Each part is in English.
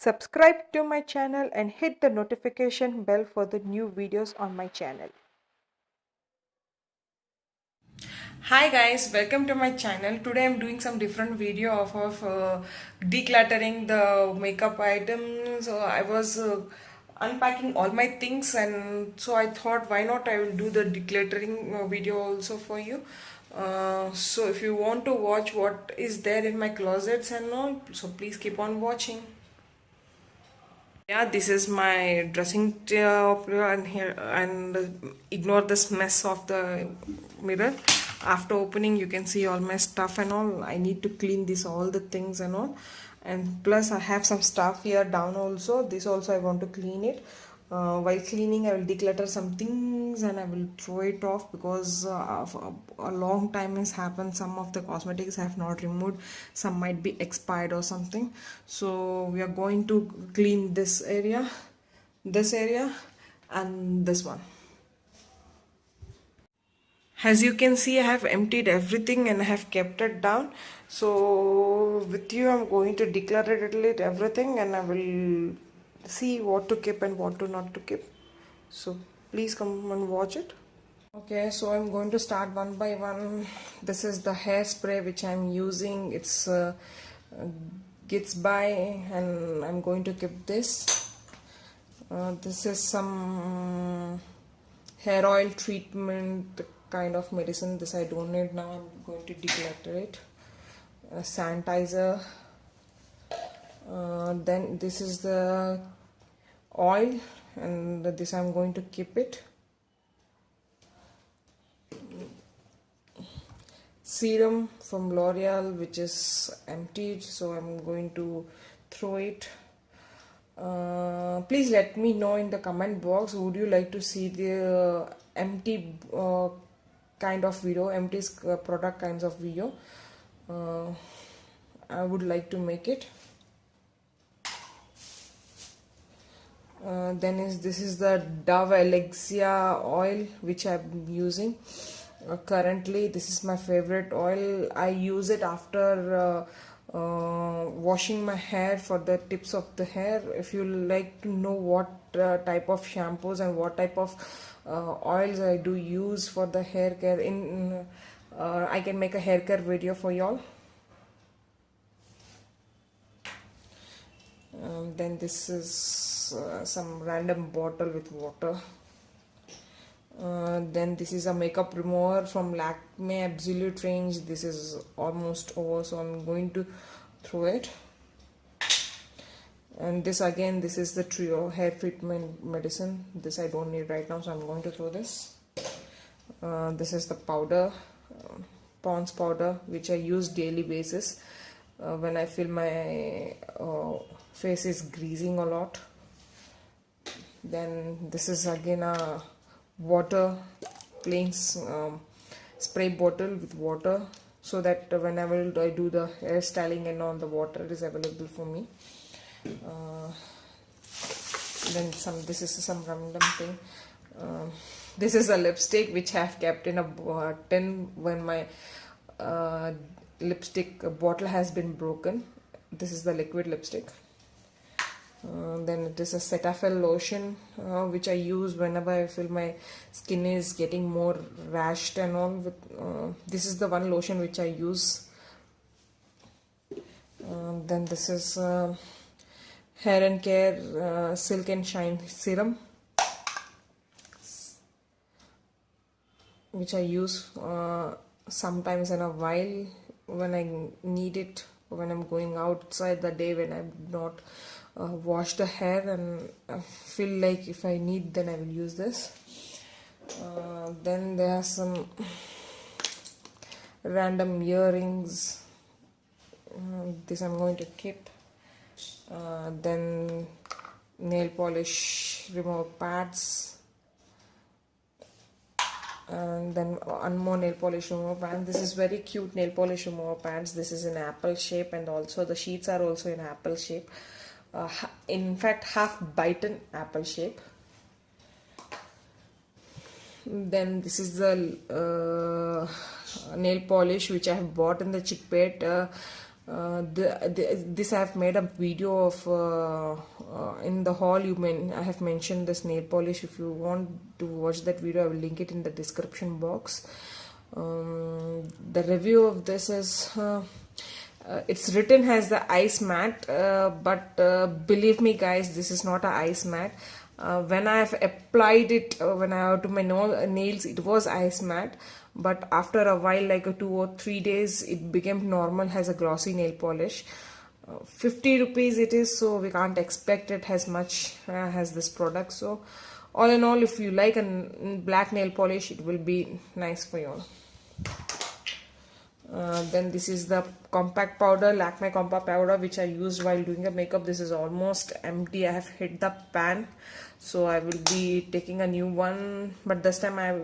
Subscribe to my channel and hit the notification bell for the new videos on my channel. Hi guys, welcome to my channel. Today I'm doing some different video of decluttering the makeup items. I was unpacking all my things, and so I thought why not I will do the decluttering video also for you. So if you want to watch what is there in my closets and all, so please keep on watching. Yeah, this is my dressing table and here, and ignore this mess of the mirror. After opening, you can see all my stuff and all. I need to clean this, all the things and all. And plus I have some stuff here down also. This also I want to clean it. While cleaning, I will declutter some things and I will throw it off because a long time has happened. Some of the cosmetics I have not removed, some might be expired or something. So we are going to clean this area, and this one. As you can see, I have emptied everything and I have kept it down. So with you, I'm going to declutter everything and I will see what to keep and what to not to keep. So please come and watch it. Okay, so I'm going to start one by one. This is the hairspray which I'm using. It's Gets by, and I'm going to keep this. This is some hair oil treatment kind of medicine. This I don't need now. I'm going to declutter it. Sanitizer. Then this is the oil, and this I'm going to keep it. Serum from L'Oreal, which is emptied, so I'm going to throw it. Please let me know in the comment box, would you like to see the empty kind of video, empty product kinds of video. I would like to make it. This is the Dove Elixir oil which I'm using currently. This is my favorite oil. I use it after washing my hair for the tips of the hair. If you like to know what type of shampoos and what type of oils I do use for the hair care, I can make a hair care video for y'all. Then this is some random bottle with water. Then this is a makeup remover from Lakme Absolute range. This is almost over, so I'm going to throw it. And this again, this is the trio hair treatment medicine. This I don't need right now, so I'm going to throw this. This is the powder, Pond's powder, which I use daily basis when I feel my face is greasing a lot. Then this is again a water, plain spray bottle with water, so that whenever I do the hairstyling and all, the water is available for me. Then this is some random thing. This is a lipstick which I have kept in a tin when my lipstick bottle has been broken. This is the liquid lipstick. Then it is a Cetaphil lotion which I use whenever I feel my skin is getting more rashed and all. This is the one lotion which I use. Then this is Hair and Care Silk and Shine Serum, which I use sometimes in a while when I need it, when I'm going outside the day, when I'm not wash the hair and I feel like if I need, then I will use this. Then there are some random earrings. This I'm going to keep. Then nail polish remover pads, and then one more nail polish remover pad. This is very cute nail polish remover pads. This is in apple shape, and also the sheets are also in apple shape. In fact, half bitten apple shape. Then this is the nail polish which I have bought in the chickpet This I have made a video of in the haul. I have mentioned this nail polish. If you want to watch that video, I will link it in the description box. The review of this is it's written as the ice mat, but believe me guys, this is not a ice mat. When I have applied it, when I have to my nails, it was ice mat, but after a while, like 2 or 3 days, it became normal as a glossy nail polish. 50 rupees it is, so we can't expect it as much as this product. So all in all, if you like a black nail polish, it will be nice for you. Then this is the compact powder, Lakme compact powder, which I used while doing the makeup. This is almost empty. I have hit the pan, so I will be taking a new one, but this time I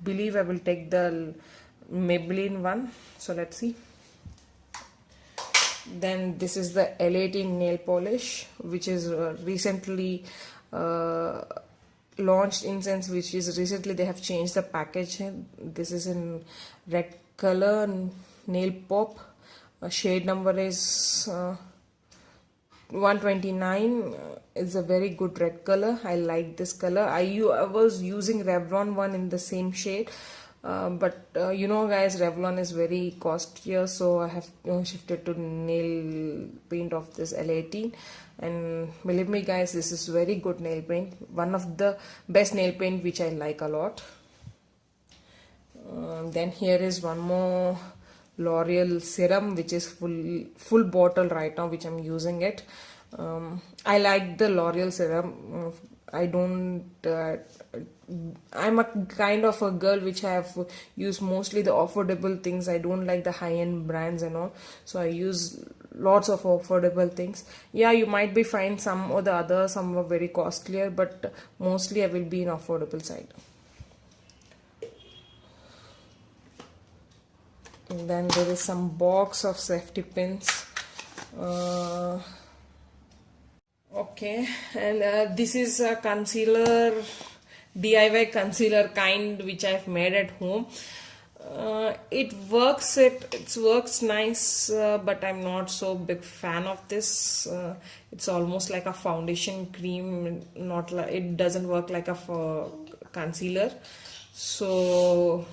believe I will take the Maybelline one. So let's see. Then this is the L18 nail polish, which is recently launched in sense, which is recently they have changed the package. This is in red color, nail pop. Shade number is 129. It's a very good red color. I like this color. I was using Revlon one in the same shade, but you know guys, Revlon is very costlier, so I have shifted to nail paint of this L18. And believe me guys, this is very good nail paint, one of the best nail paint which I like a lot. Then here is one more L'Oreal serum, which is full bottle right now, which I'm using it. I like the L'Oreal serum. I don't I'm a kind of a girl which I have used mostly the affordable things. I don't like the high-end brands and all, so I use lots of affordable things. Yeah, you might be find some or the other, some were very costlier, but mostly I will be in affordable side. And then there is some box of safety pins. Okay, and this is a concealer, DIY concealer kind, which I've made at home. It works nice, but I'm not so big fan of this. It's almost like a foundation cream, not like, it doesn't work like a concealer. So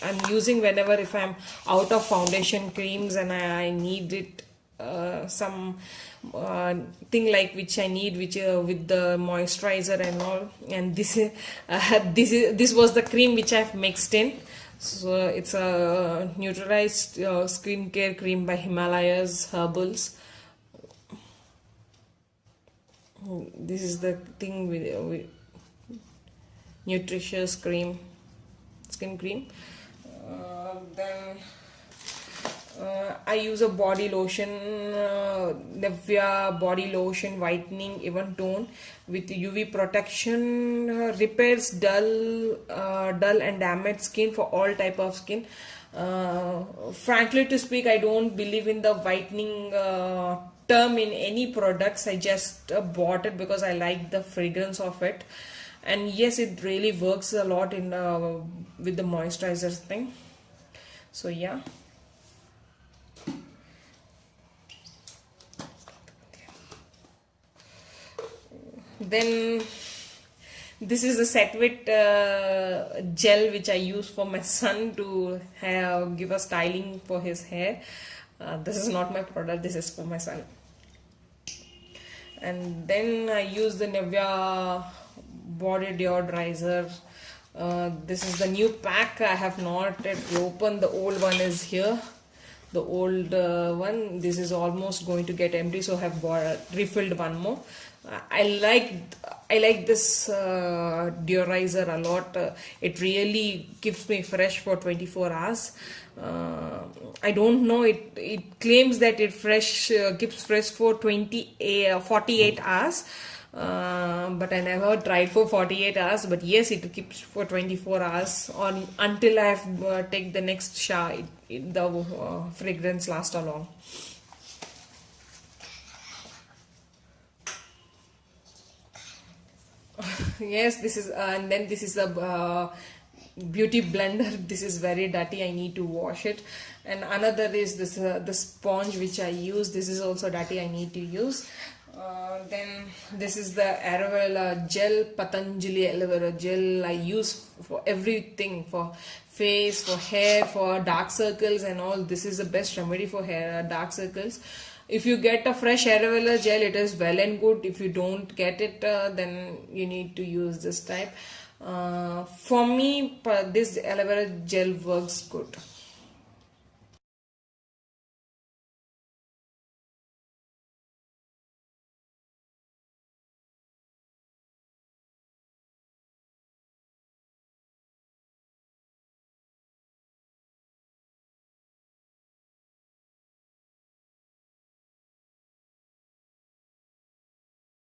I'm using whenever if I'm out of foundation creams and I need it, some thing like which I need, which with the moisturizer and all. And this was the cream which I've mixed in. So it's a neutralized skincare cream by Himalayas Herbals. This is the thing with nutritious skin cream. Then I use a body lotion, Nivea body lotion whitening even tone with UV protection, repairs dull and damaged skin for all type of skin. Frankly to speak, I don't believe in the whitening term in any products. I just bought it because I like the fragrance of it, and yes, it really works a lot in with the moisturizers thing. So yeah. Then this is the Setwit gel which I use for my son to give a styling for his hair. This is not my product, this is for my son. And then I use the Nivea body deodorizer. This is the new pack. I have not yet opened. The old one is here. The old one. This is almost going to get empty, so I have refilled one more. I like this deodorizer a lot. It really keeps me fresh for 24 hours. I don't know, it claims that it keeps fresh for 48 hours. But I never tried for 48 hours. But yes, it keeps for 24 hours until I have take the next shower. The fragrance lasts long. Yes, this is and then this is the beauty blender. This is very dirty, I need to wash it. And another is this the sponge which I use. This is also dirty, I need to use. Then this is the aloe vera gel, Patanjali aloe vera gel. I use for everything, for face, for hair, for dark circles and all. This is the best remedy for hair dark circles. If you get a fresh aloe vera gel, it is well and good. If you don't get it, then you need to use this type. For me, this aloe vera gel works good.